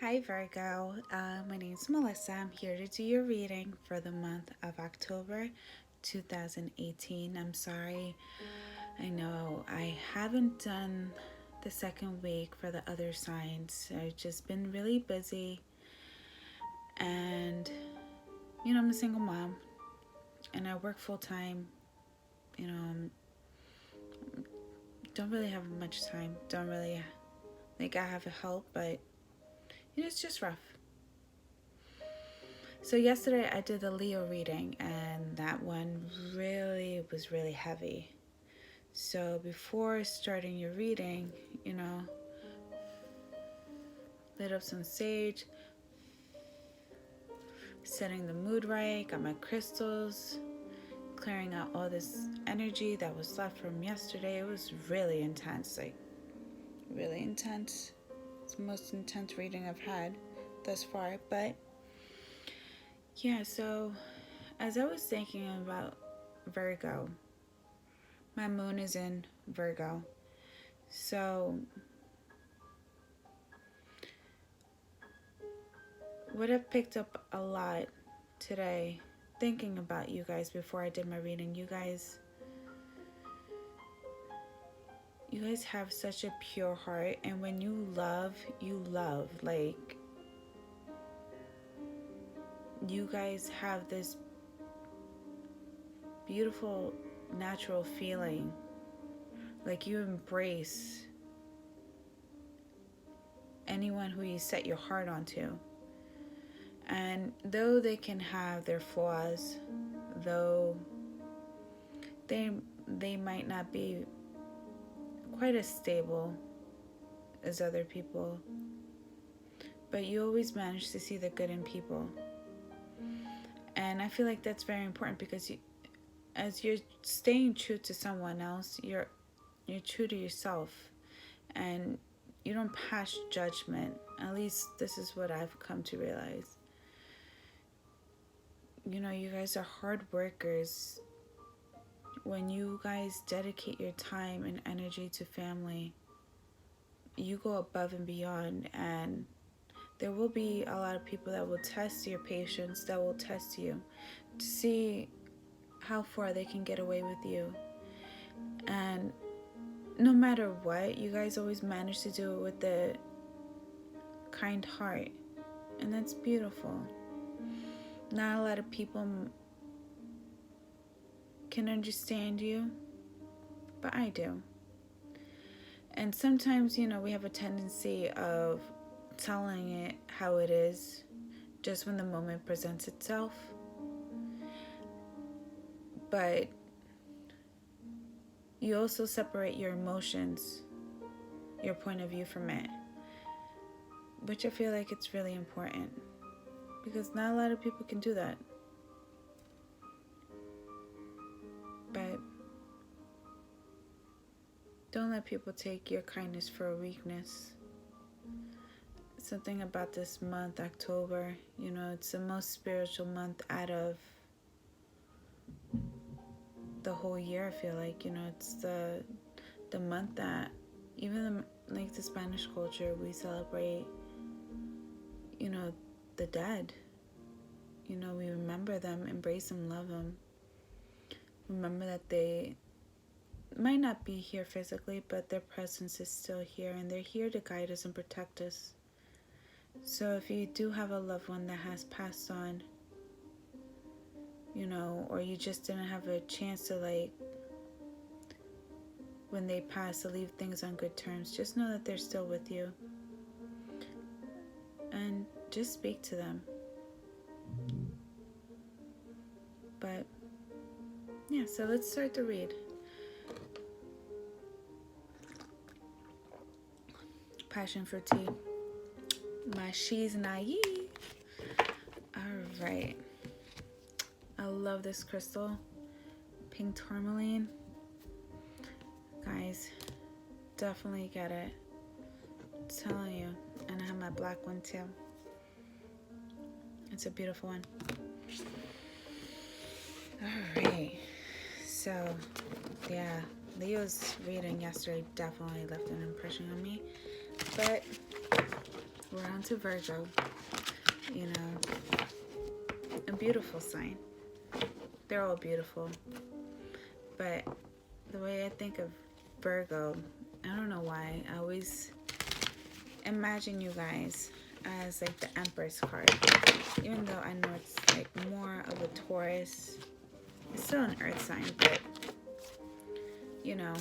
Hi Virgo, my name is Melissa. I'm here to do your reading for the month of October 2018. I'm sorry, I know I haven't done the second week for the other signs. I've just been really busy, and I'm a single mom and I work full time. You know, don't really have much time. Don't really like I have help, but it's just rough. So yesterday I did the Leo reading, and that one was really heavy. So before starting your reading, lit up some sage, setting the mood right, got my crystals, clearing out all this energy that was left from yesterday. It was really intense, really intense. It's the most intense reading I've had thus far. But yeah, so as I was thinking about Virgo, my moon is in Virgo. So what I've picked up a lot today, thinking about you guys before I did my reading, you guys have such a pure heart, and when you love, like, you guys have this beautiful natural feeling, like you embrace anyone who you set your heart onto. And though they can have their flaws, though they might not be quite as stable as other people, but you always manage to see the good in people. And I feel like that's very important, because as you're staying true to someone else, you're true to yourself, and you don't pass judgment. At least this is what I've come to realize. You guys are hard workers. When you guys dedicate your time and energy to family, you go above and beyond, and there will be a lot of people that will test your patience, that will test you to see how far they can get away with you. And no matter what, you guys always manage to do it with the kind heart, and that's beautiful. Not a lot of people can understand you, but I do. And sometimes, we have a tendency of telling it how it is just when the moment presents itself. But you also separate your emotions, your point of view from it, which I feel like it's really important, because not a lot of people can do that. But don't let people take your kindness for a weakness. Something about this month, October, it's the most spiritual month out of the whole year. I feel like, it's the month that even like the Spanish culture, we celebrate, the dead. We remember them, embrace them, love them. Remember that they might not be here physically, but their presence is still here, and they're here to guide us and protect us. So if you do have a loved one that has passed on, or you just didn't have a chance to, when they pass, to leave things on good terms, just know that they're still with you, and just speak to them. But yeah, so let's start the read. Passion for tea. My she's naive. All right. I love this crystal. Pink tourmaline. Guys, definitely get it. I'm telling you. And I have my black one too. It's a beautiful one. All right. So, yeah, Leo's reading yesterday definitely left an impression on me. But we're on to Virgo. You know, a beautiful sign. They're all beautiful. But the way I think of Virgo, I don't know why, I always imagine you guys as like the Empress card. Even though I know it's like more of a Taurus. It's still an earth sign, but you know,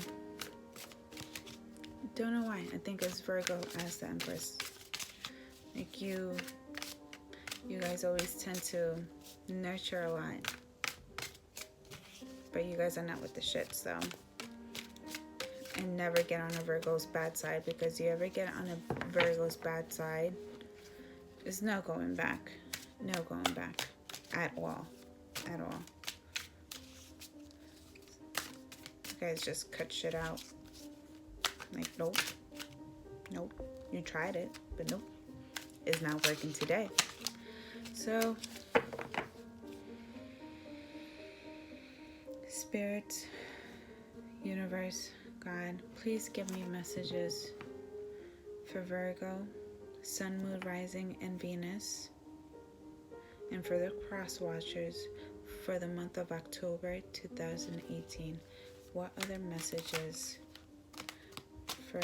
don't know why. I think it's Virgo as the Empress. Like you guys always tend to nurture a lot. But you guys are not with the shit, so. And never get on a Virgo's bad side, because you ever get on a Virgo's bad side, there's no going back. No going back. At all. At all. You guys just cut shit out. Like, nope. Nope. You tried it, but nope. It's not working today. So, Spirit, Universe, God, please give me messages for Virgo, Sun, Moon, Rising, and Venus, and for the cross watchers for the month of October 2018. What other messages for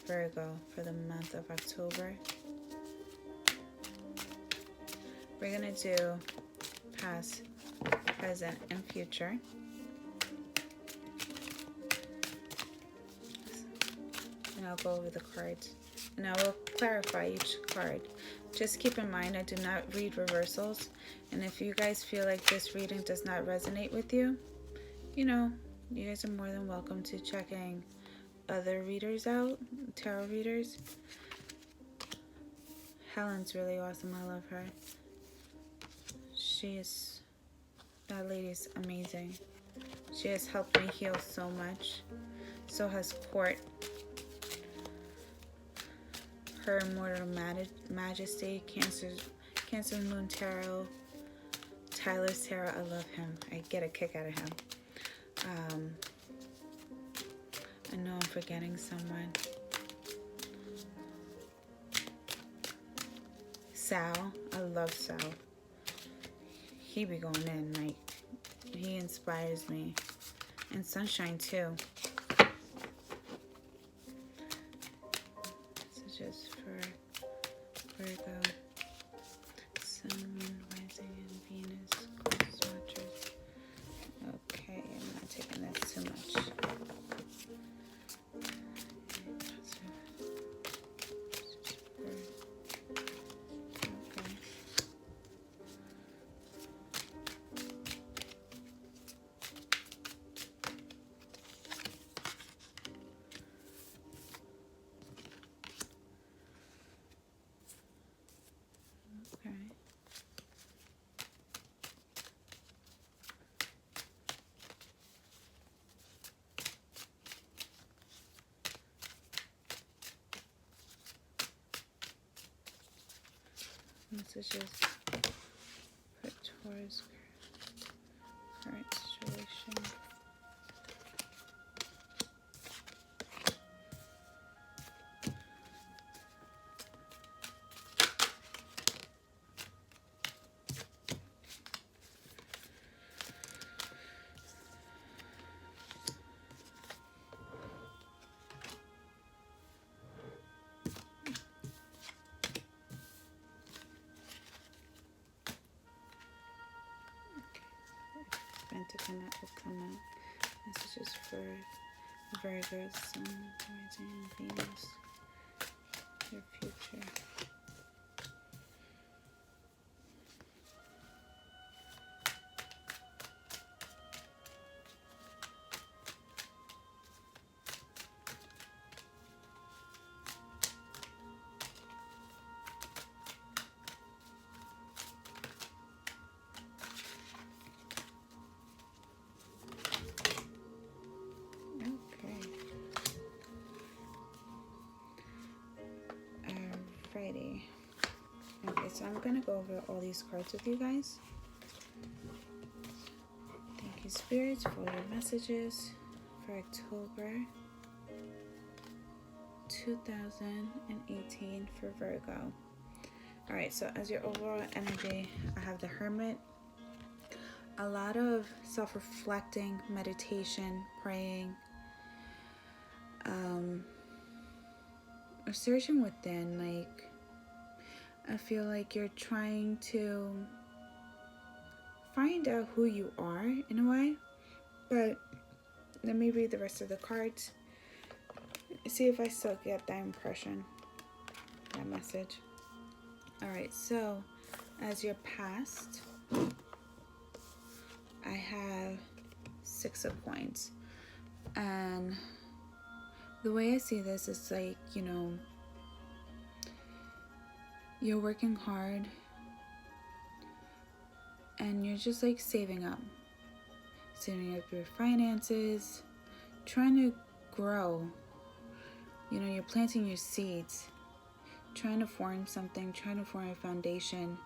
Virgo for the month of October? We're going to do past, present, and future. And I'll go over the cards. And I will clarify each card. Just keep in mind, I do not read reversals. And if you guys feel like this reading does not resonate with you, you know, you guys are more than welcome to checking other readers out, tarot readers. Helen's really awesome. I love her. That lady's amazing. She has helped me heal so much. So has Court. Her Immortal Majesty, Cancer Moon Tarot, Tyler's Tarot. I love him. I get a kick out of him. I know I'm forgetting someone. Sal. I love Sal. He be going in, like, he inspires me. And Sunshine too. This is just for Virgo, Sun, Moon, Rising, and Venus, cross watchers. Okay, I'm not taking this too much. Messages for Taurus current situation. To come out will come out. Messages for Virgo, Sun, Rising, and Venus. Your future. Alrighty. Okay, so I'm gonna go over all these cards with you guys. Thank you, spirits, for your messages for October 2018 for for Virgo. Alright, so as your overall energy, I have the Hermit. A lot of self-reflecting, meditation, praying, or searching within. Like, I feel like you're trying to find out who you are in a way. But let me read the rest of the cards. See if I still get that impression, that message. Alright, so as your past, I have 6 of Coins. And the way I see this is like, you know, you're working hard and you're just like saving up your finances, trying to grow. You know, you're planting your seeds, trying to form something, trying to form a foundation.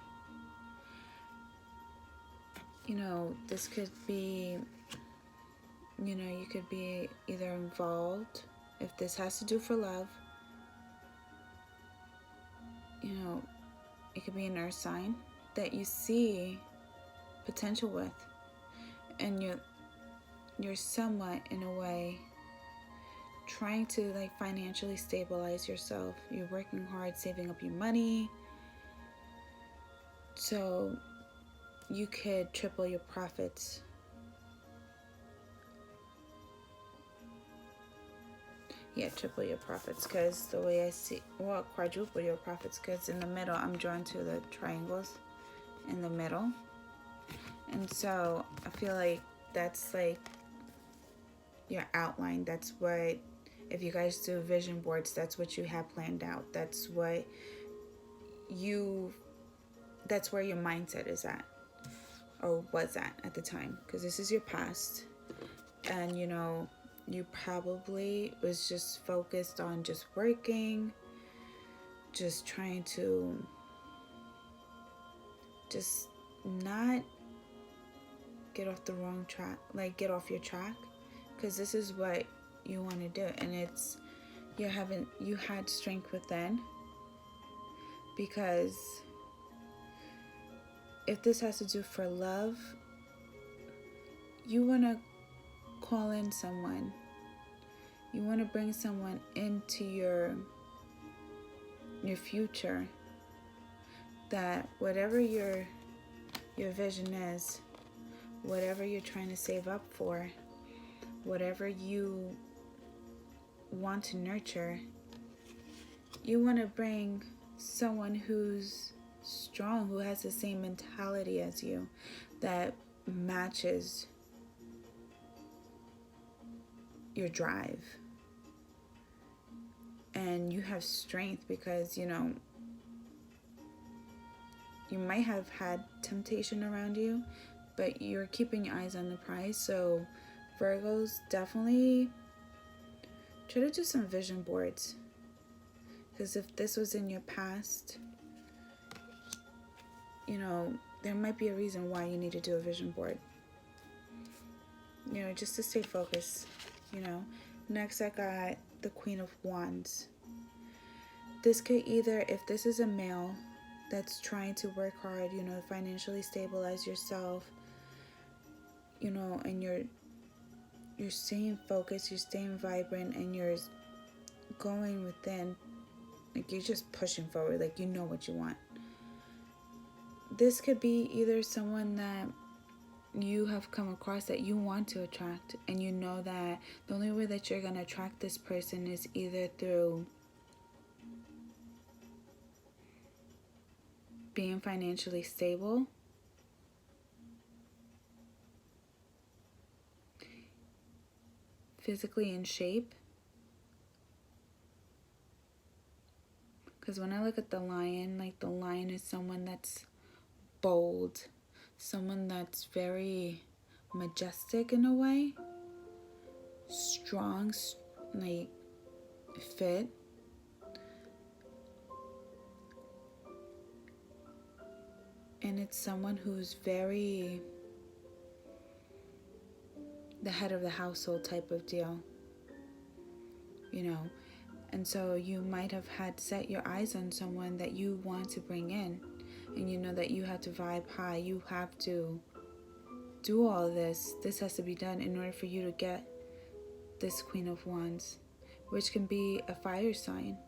You know, this could be, you know, you could be either involved, if this has to do for love, you know, it could be an earth sign that you see potential with, and you're somewhat, in a way, trying to like financially stabilize yourself. You're working hard, saving up your money, so you could triple your profits. Yeah, triple your profits, because the way I see, well, quadruple your profits, because in the middle, I'm drawn to the triangles in the middle. And so I feel like that's like your outline. That's what, if you guys do vision boards, that's what you have planned out. That's where your mindset is at, or was at the time, because this is your past. And you know, you probably was just focused on just working, just trying to just not get off the wrong track, like get off your track, because this is what you want to do. And it's, you had strength within, because if this has to do for love, you want to call in someone. You want to bring someone into your future, that whatever your vision is, whatever you're trying to save up for, whatever you want to nurture, you want to bring someone who's strong, who has the same mentality as you, that matches your drive. And you have strength, because you know, you might have had temptation around you, but you're keeping your eyes on the prize. So Virgos, definitely try to do some vision boards, because if this was in your past, you know, there might be a reason why you need to do a vision board, you know, just to stay focused, you know. Next, I got the Queen of Wands. This could either, if this is a male that's trying to work hard, you know, financially stabilize yourself, you know, and you're staying focused, you're staying vibrant, and you're going within, like you're just pushing forward, like you know what you want. This could be either someone that you have come across that you want to attract, and you know that the only way that you're going to attract this person is either through being financially stable, physically in shape. Because when I look at the lion, like the lion is someone that's bold, someone that's very majestic in a way, strong, like fit. And it's someone who's very the head of the household type of deal, you know. And so you might have had set your eyes on someone that you want to bring in. And you know that you have to vibe high. You have to do all of this. This has to be done in order for you to get this Queen of Wands, which can be a fire sign.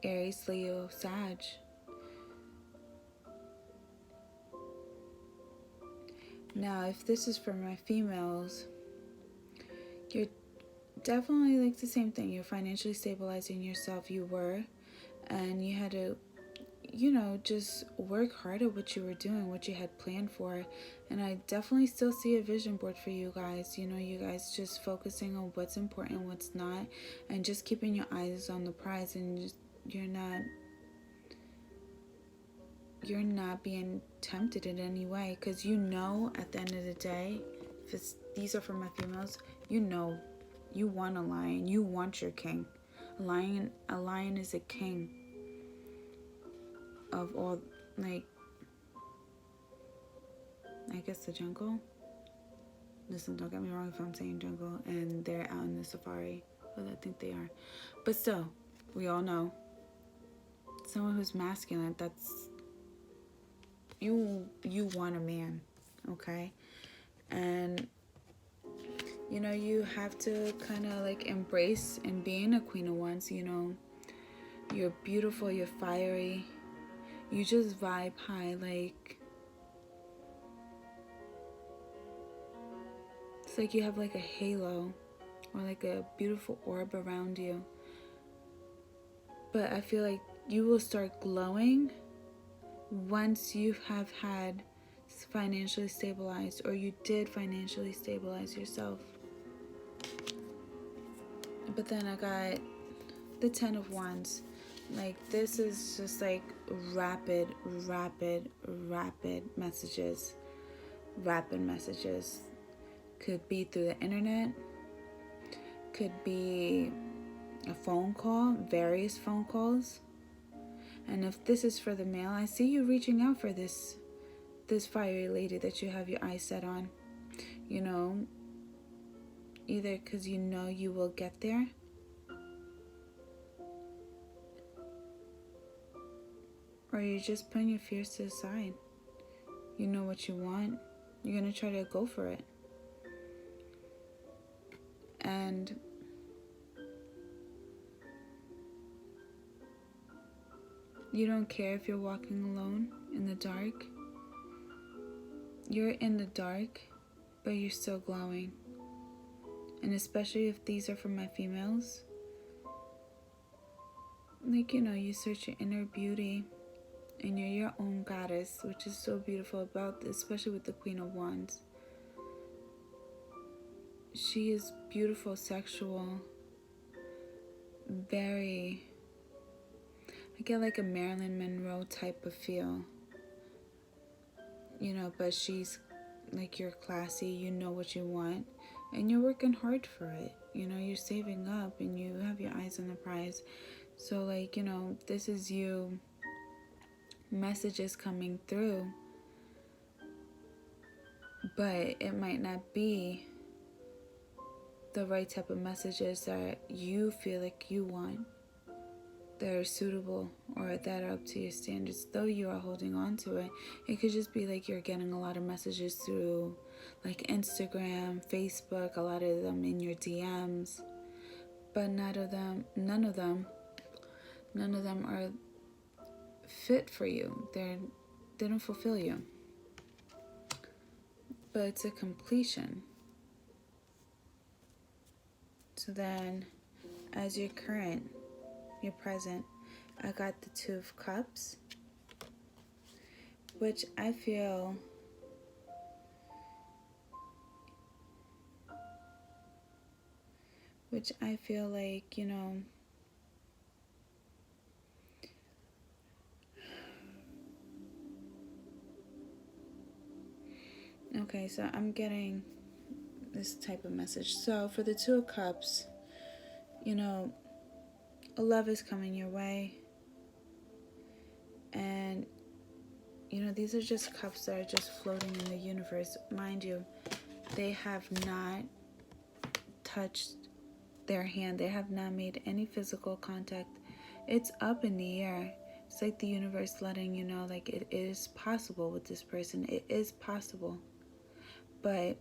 Aries, Leo, Sag. Now, if this is for my females, you're definitely like the same thing. You're financially stabilizing yourself. You were, and you had to, just work hard at what you were doing, what you had planned for. And I definitely still see a vision board for you guys. You guys just focusing on what's important, what's not, and just keeping your eyes on the prize. And you're not being tempted in any way, because at the end of the day, if these are for my females, you want a lion. You want your king. A lion is a king of all, like, I guess the jungle. Listen, don't get me wrong if I'm saying jungle and they're out in the safari, but I think they are. But still, we all know someone who's masculine, that's you want a man, okay? And you have to kind of like embrace and being a Queen of Wands. You're beautiful, you're fiery, you just vibe high. Like, it's like you have like a halo or like a beautiful orb around you. But I feel like you will start glowing once you have had financially stabilized, or you did financially stabilize yourself. But then I got the 10 of Wands. Like, this is just like rapid messages. Rapid messages. Could be through the internet. Could be a phone call, various phone calls. And if this is for the male, I see you reaching out for this fiery lady that you have your eyes set on. Either because you will get there, or you're just putting your fears to the side. You know what you want. You're going to try to go for it. And you don't care if you're walking alone in the dark. You're in the dark, but you're still glowing. And especially if these are for my females, like, you search your inner beauty, and you're your own goddess, which is so beautiful about this, especially with the Queen of Wands. She is beautiful, sexual, very, I get like a Marilyn Monroe type of feel, but she's like, you're classy, you know what you want, and you're working hard for it. You're saving up, and you have your eyes on the prize. So, like, this is you, messages coming through, but it might not be the right type of messages that you feel like you want, that are suitable or that are up to your standards, though you are holding on to it. It could just be like you're getting a lot of messages through like Instagram, Facebook, a lot of them in your DMs, but none of them are fit for you. They don't fulfill you. But it's a completion. So then, as your current, your present, I got the 2 of Cups, which I feel like, okay, so I'm getting this type of message. So for the 2 of Cups, a love is coming your way. And, these are just cups that are just floating in the universe. Mind you, they have not touched their hand. They have not made any physical contact. It's up in the air. It's like the universe letting you know, like, it is possible with this person. It is possible. But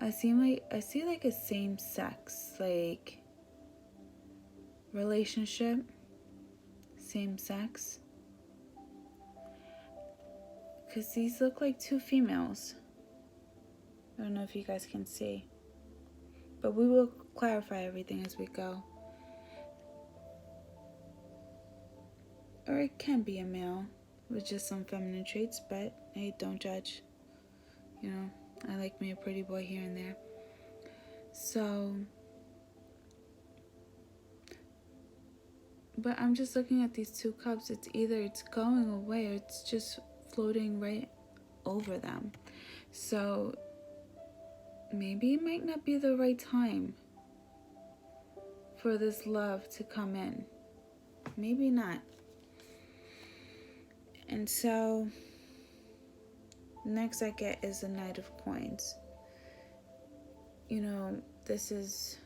I see like a same sex, like, relationship, same sex. Because these look like two females. I don't know if you guys can see. But we will clarify everything as we go. Or it can be a male with just some feminine traits, but hey, don't judge. You know, I like me a pretty boy here and there. So, but I'm just looking at these two cups. It's either it's going away or it's just floating right over them. So maybe it might not be the right time for this love to come in. Maybe not. And so next I get is the Knight of Coins. You know, this is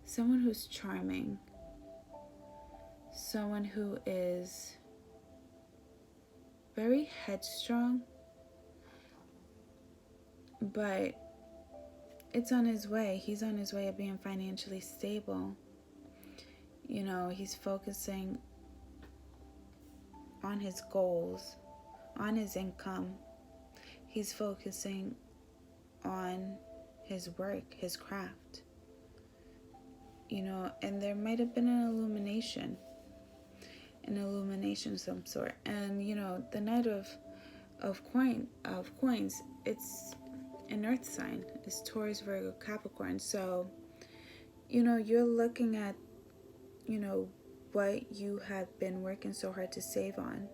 someone who's charming, someone who is very headstrong, but it's on his way. He's on his way of being financially stable. You know, he's focusing on his goals, on his income. He's focusing on his work, his craft. You know, and there might have been an illumination of some sort. And you know, the Knight of Coins, it's an earth sign. It's Taurus, Virgo, Capricorn. So, you know, you're looking at, you know, what you have been working so hard to save on,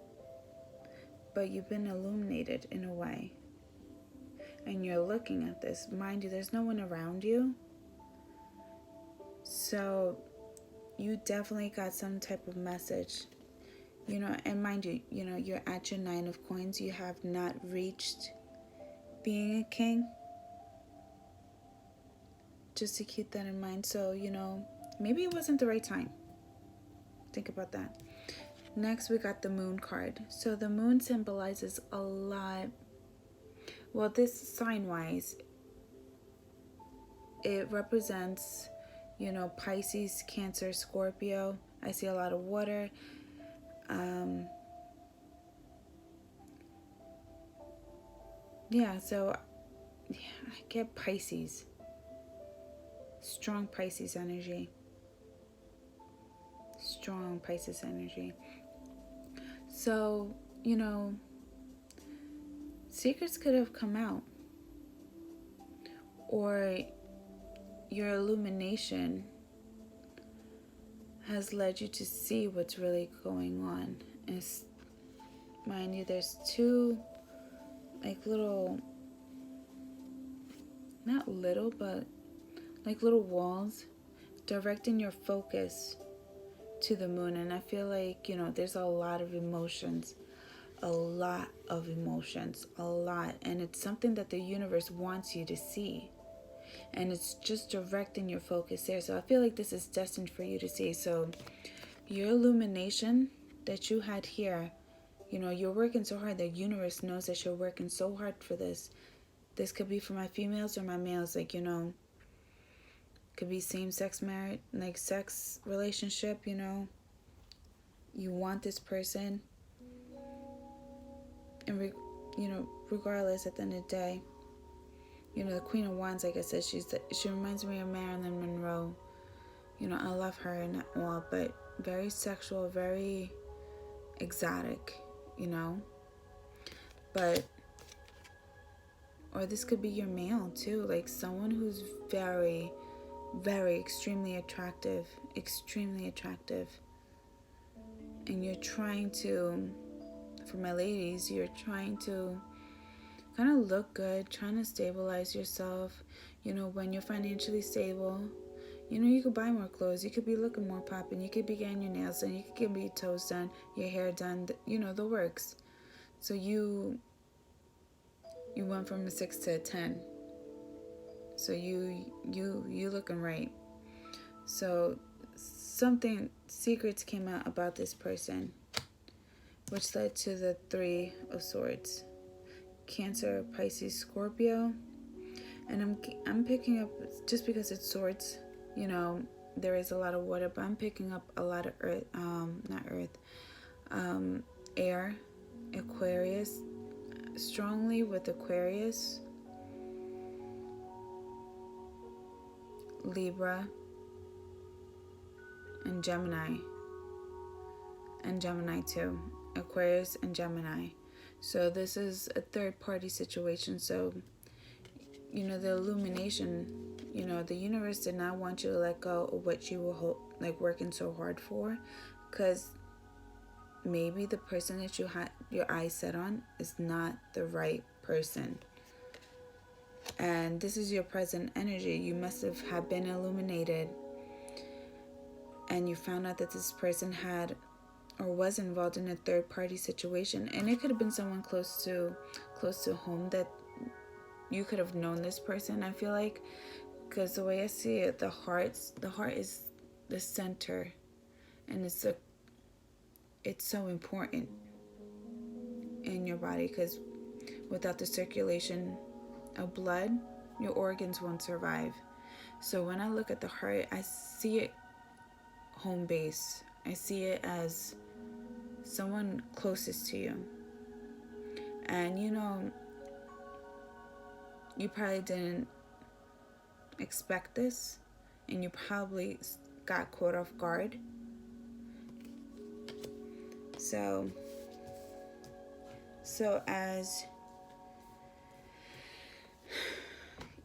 but you've been illuminated in a way, and you're looking at this. Mind you, there's no one around you, so you definitely got some type of message, you know. And mind you, you know, you're at your 9 of Coins. You have not reached being a king, just to keep that in mind. So, you know, maybe it wasn't the right time. Think about that. Next, we got the Moon card. So the Moon symbolizes a lot. Well, this sign-wise, it represents, you know, Pisces, Cancer, Scorpio. I see a lot of water. Yeah, so yeah, I get Pisces. Strong Pisces energy. Strong Pisces energy. So, you know, secrets could have come out, or your illumination has led you to see what's really going on. And mind you, there's two, like, little, not little, but like little walls directing your focus to the moon. And I feel like, you know, there's a lot of emotions, and it's something that the universe wants you to see, and it's just directing your focus there. So I feel like this is destined for you to see. So your illumination that you had here, you know, you're working so hard. The universe knows that you're working so hard for this. This could be for my females or my males, like, you know, could be same-sex marriage, like sex relationship, you know. You want this person, and you know, regardless, at the end of the day, you know, the Queen of Wands, like I said, she reminds me of Marilyn Monroe. You know, I love her and all, but very sexual, very exotic, you know. But, or this could be your male too, like someone who's very, very extremely attractive, and you're trying to, for my ladies, you're trying to kind of look good, trying to stabilize yourself. You know, when you're financially stable, you know, you could buy more clothes, you could be looking more popping, you could be getting your nails done, you could get your toes done, your hair done, you know, the works. So you went from a 6 to a 10. So you looking right. So something secrets came out about this person, which led to the Three of Swords. Cancer, Pisces, Scorpio. And I'm picking up, just because it's swords, you know, there is a lot of water, but I'm picking up a lot of earth, not earth, air, Aquarius, strongly with Aquarius, Libra, and Gemini too, Aquarius and Gemini. So this is a third party situation. So, you know, the illumination, you know, the universe did not want you to let go of what you were working so hard for, because maybe the person that you had your eyes set on is not the right person. And this is your present energy. You must have been illuminated, and you found out that this person had or was involved in a third party situation. And it could have been someone close to home that you could have known this person, I feel like, because the way I see it, the heart is the center, and it's so important in your body, because without the circulation of blood, your organs won't survive. So when I look at the heart, I see it home base. I see it as someone closest to you. And you know, you probably didn't expect this, and you probably got caught off guard. So as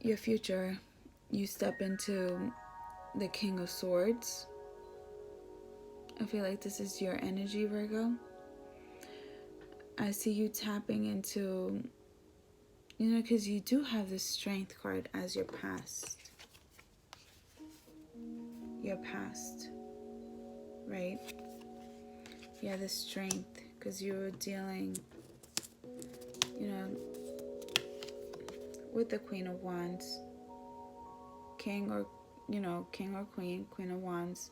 your future, you step into the King of Swords. I feel like this is your energy, Virgo. I see you tapping into, you know, because you do have the Strength card as your past. Your past, right? Yeah, the Strength, because you were dealing, you know, with the Queen of Wands, King or Queen, Queen of Wands.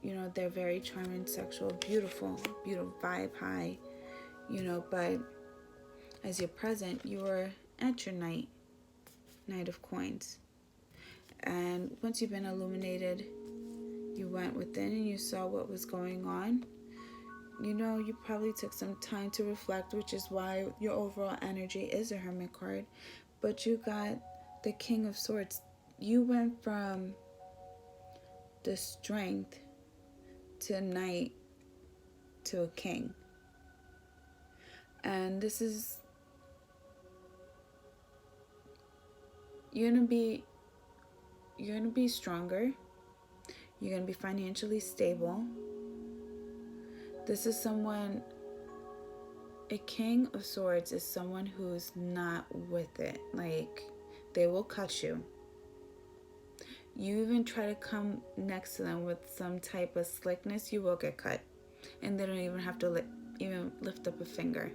You know, they're very charming, sexual, beautiful vibe high, you know, but as your present, you were at your Knight of Coins. And once you've been illuminated, you went within and you saw what was going on. You know, you probably took some time to reflect, which is why your overall energy is a Hermit card. But you got the King of Swords. You went from the Strength to a Knight to a King. And this is, you're gonna be stronger. You're gonna be financially stable. This is someone, a King of Swords is someone who's not with it. Like, they will cut you. You even try to come next to them with some type of slickness, you will get cut. And they don't even have to even lift up a finger.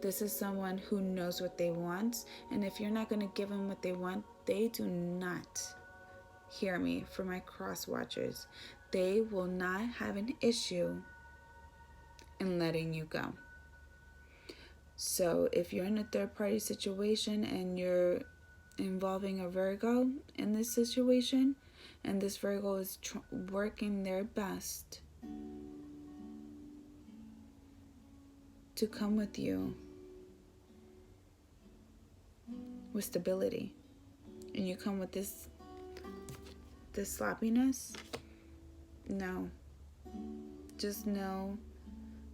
This is someone who knows what they want. And if you're not going to give them what they want, they do not, hear me, for my cross watchers, they will not have an issue in letting you go. So if you're in a third party situation and you're involving a Virgo in this situation, and this Virgo is working their best to come with you with stability, and you come with this sloppiness, no. Just know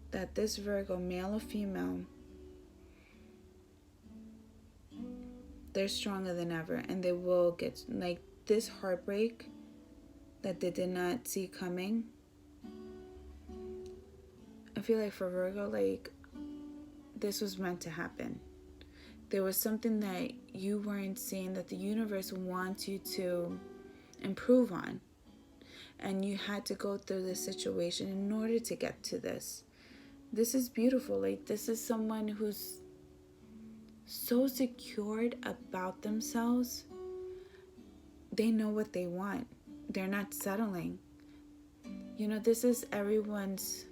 that this Virgo, male or female, they're stronger than ever, and they will get, like, this heartbreak that they did not see coming. I feel like for Virgo, like, this was meant to happen. There was something that you weren't seeing that the universe wants you to improve on. And you had to go through this situation in order to get to this. This is beautiful. Like, this is someone who's so secured about themselves they know what they want. They're not settling. You know, this is everyone's,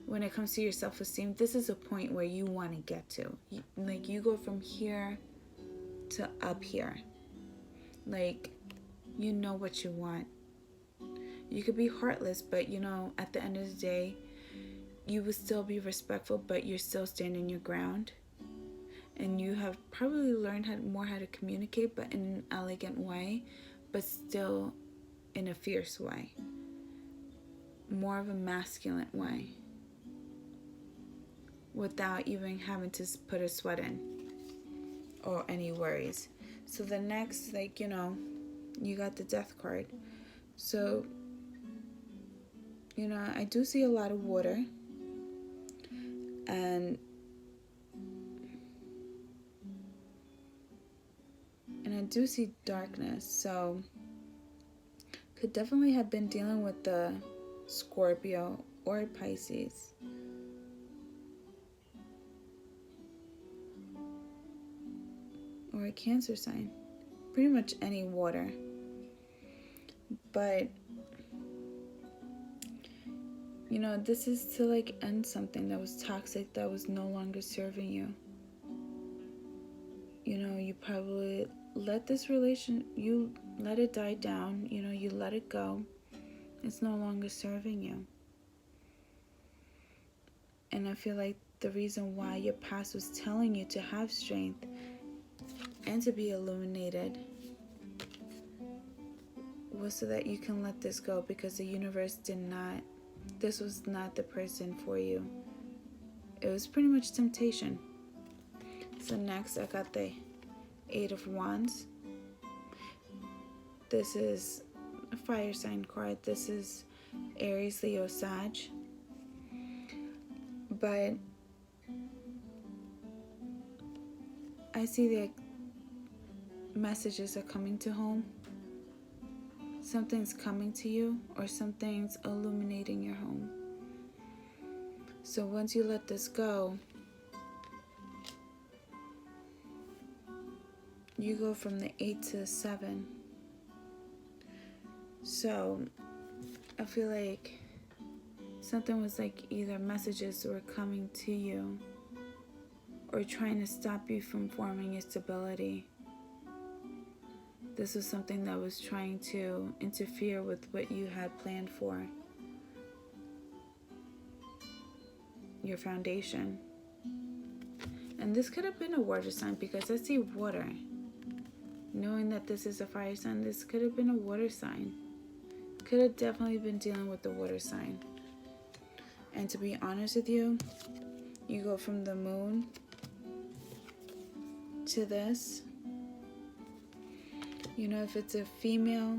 when it comes to your self-esteem, this is a point where you want to get to. Like, you go from here to up here. Like, you know what you want. You could be heartless, but you know, at the end of the day, you would still be respectful, but you're still standing your ground. And you have probably learned how to communicate, but in an elegant way, but still in a fierce way. More of a masculine way. Without even having to put a sweat in. Or any worries. So the next, like, you know, you got the Death card. So, you know, I do see a lot of water. And I do see darkness. So, could definitely have been dealing with the Scorpio or Pisces. Or a Cancer sign. Pretty much any water. But, you know, this is to like end something that was toxic, that was no longer serving you. You know, you probably let this you let it die down. You know, you let it go. It's no longer serving you. And I feel like the reason why your past was telling you to have strength and to be illuminated was so that you can let this go, because the universe this was not the person for you. It was pretty much temptation. So next I got the 8 of Wands. This is a fire sign card. This is Aries, Leo, Sag. But I see the messages are coming to home. Something's coming to you, or something's illuminating your home. So once you let this go, you go from the 8 to the 7. So I feel like something was like either messages were coming to you or trying to stop you from forming your stability. This was something that was trying to interfere with what you had planned for. Your foundation. And this could have been a water sign, because I see water. Knowing that this is a fire sign, this could have been a water sign. Could have definitely been dealing with the water sign. And to be honest with you, you go from the moon to this. You know, if it's a female,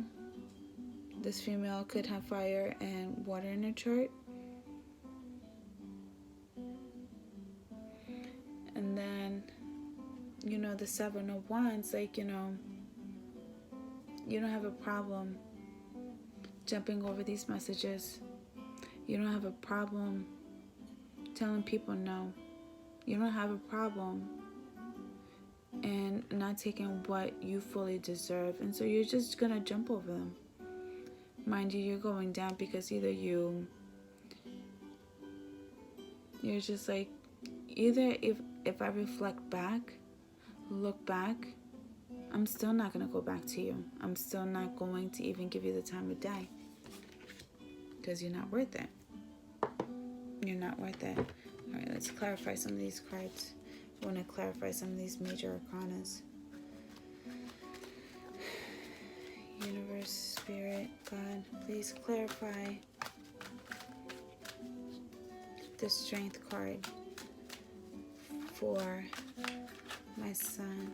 this female could have fire and water in her chart. And then, you know, the 7 of Wands, like, you know, you don't have a problem jumping over these messages. You don't have a problem telling people no. You don't have a problem and not taking what you fully deserve. And so you're just going to jump over them. Mind you, you're going down because either you're just like, either if I look back, I'm still not going to go back to you. I'm still not going to even give you the time of day. Because you're not worth it. You're not worth it. All right, let's clarify some of these cards. I want to clarify some of these major arcanas. Universe, Spirit, God, please clarify the Strength card for my son.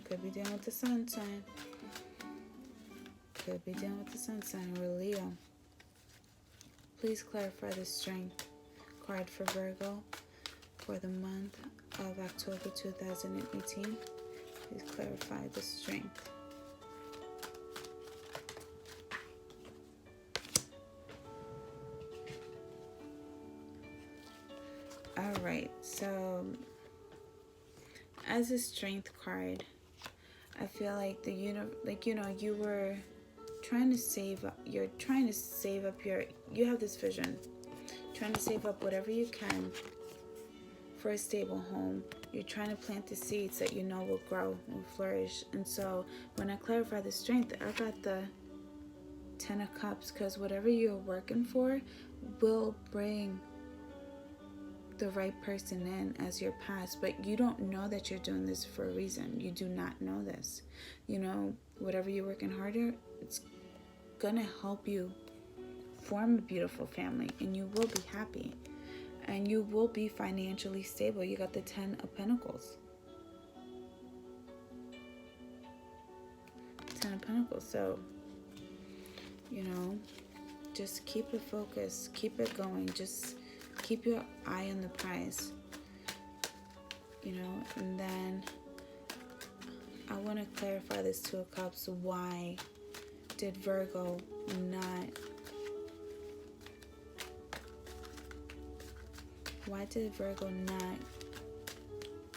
Could be dealing with the sun sign. Could be dealing with the sun sign or Leo. Please clarify the Strength card for Virgo for the month of October 2018. Please clarify the Strength. Alright, so as a strength card, I feel like you were trying to save up. You're trying to save up you have this vision, trying to save up whatever you can for a stable home. You're trying to plant the seeds that you know will grow, will flourish. And so when I clarify the strength, I got the 10 of Cups, because whatever you're working for will bring the right person in as your past, but you don't know that you're doing this for a reason. You do not know this. Whatever you're working harder, it's gonna help you form a beautiful family, and you will be happy, and you will be financially stable. You got the 10 of Pentacles. 10 of Pentacles. So, just keep it focused, keep it going, just keep your eye on the prize, and then I want to clarify this 2 of Cups. Why did Virgo not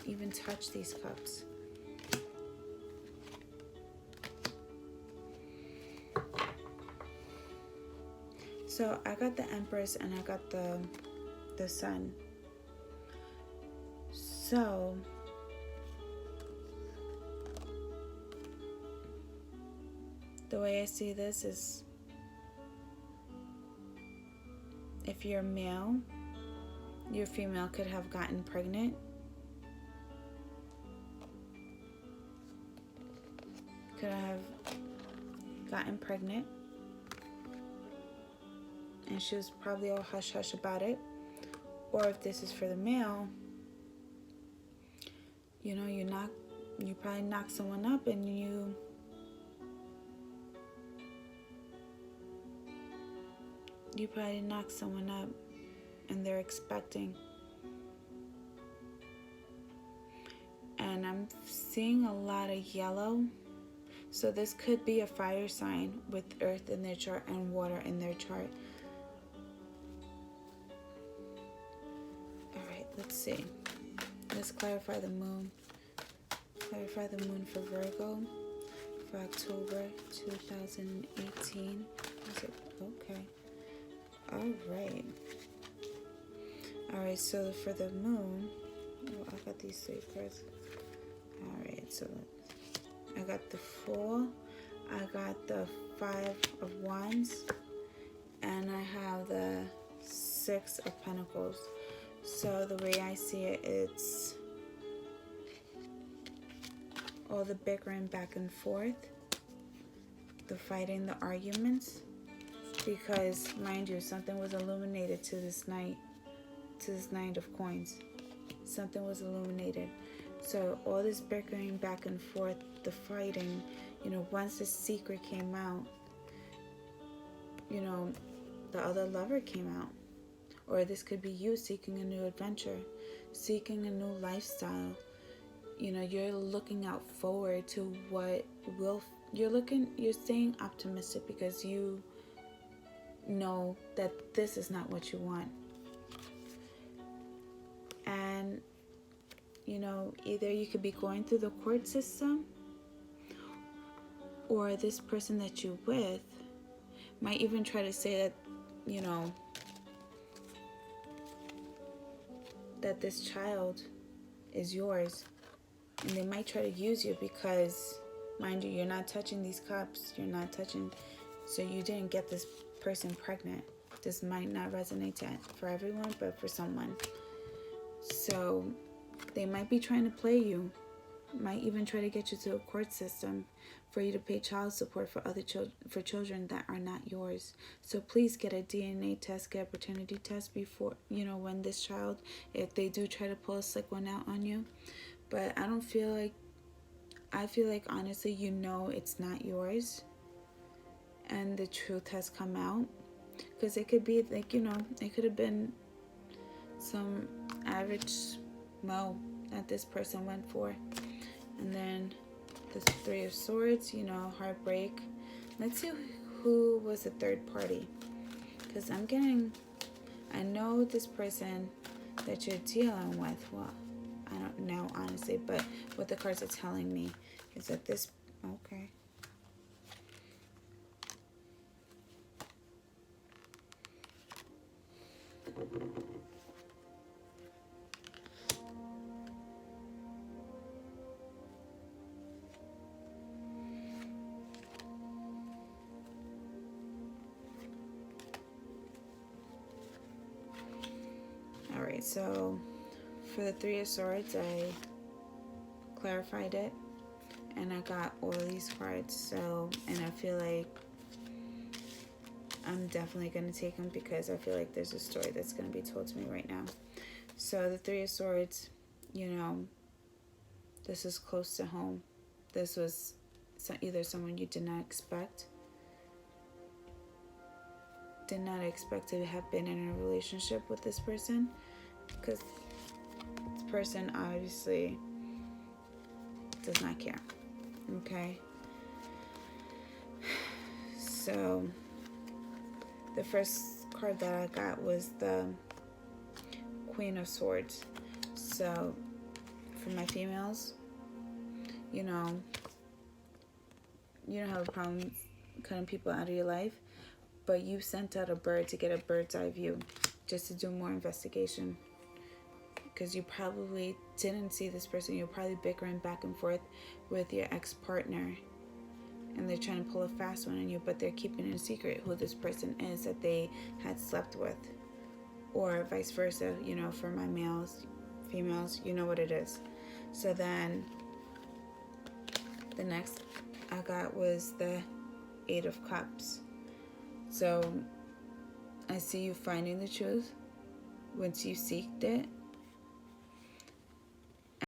even touch these cups? So I got the Empress and I got the Sun. So the way I see this is, if you're male, your female could have gotten pregnant. And she was probably all hush hush about it. Or if this is for the male, you probably knock someone up, and you probably knock someone up and they're expecting. And I'm seeing a lot of yellow. So this could be a fire sign with earth in their chart and water in their chart. Alright, let's see. Let's clarify the moon. Clarify the moon for Virgo for October 2018. Is it? Okay. Alright, so for the moon, I got these 3 cards. Alright, so I got the Fool, I got the 5 of Wands, and I have the 6 of Pentacles. So the way I see it, it's all the bickering back and forth, the fighting, the arguments, because mind you, something was illuminated to this Knight of Coins. Something was illuminated. So all this bickering back and forth, the fighting, once the secret came out, the other lover came out. Or this could be you seeking a new adventure, seeking a new lifestyle. You're looking out forward to what you're staying optimistic, because you know that this is not what you want. And either you could be going through the court system, or this person that you're with might even try to say that that this child is yours, and they might try to use you because, mind you, you're not touching these cups, so you didn't get this person pregnant. This might not resonate for everyone, but for someone. So they might be trying to play you, might even try to get you to a court system for you to pay child support for children that are not yours. So please get a DNA test, get a paternity test before, when this child, if they do try to pull a slick one out on you. But I feel like honestly, it's not yours, and the truth has come out. Because it could be like, it could have been some average Mo that this person went for. And then the 3 of Swords, heartbreak. Let's see who was the third party. Because I know this person that you're dealing with. Well, I don't know, honestly, but what the cards are telling me is that this, okay. All right, so for the Three of Swords, I clarified it, and I got all these cards. So, and I feel like I'm definitely going to take them because I feel like there's a story that's going to be told to me right now. So the Three of Swords, you know, this is close to home. This was either someone you did not expect to have been in a relationship with this person, because this person obviously does not care. Okay, so the first card that I got was the Queen of Swords. So for my females, you don't have a problem cutting people out of your life, but you sent out a bird to get a bird's eye view just to do more investigation, because you probably didn't see this person. You're probably bickering back and forth with your ex-partner, and they're trying to pull a fast one on you, but they're keeping it a secret who this person is that they had slept with, or vice versa. For my females, you know what it is. So then the next I got was the Eight of Cups. So I see you finding the truth once you seeked it,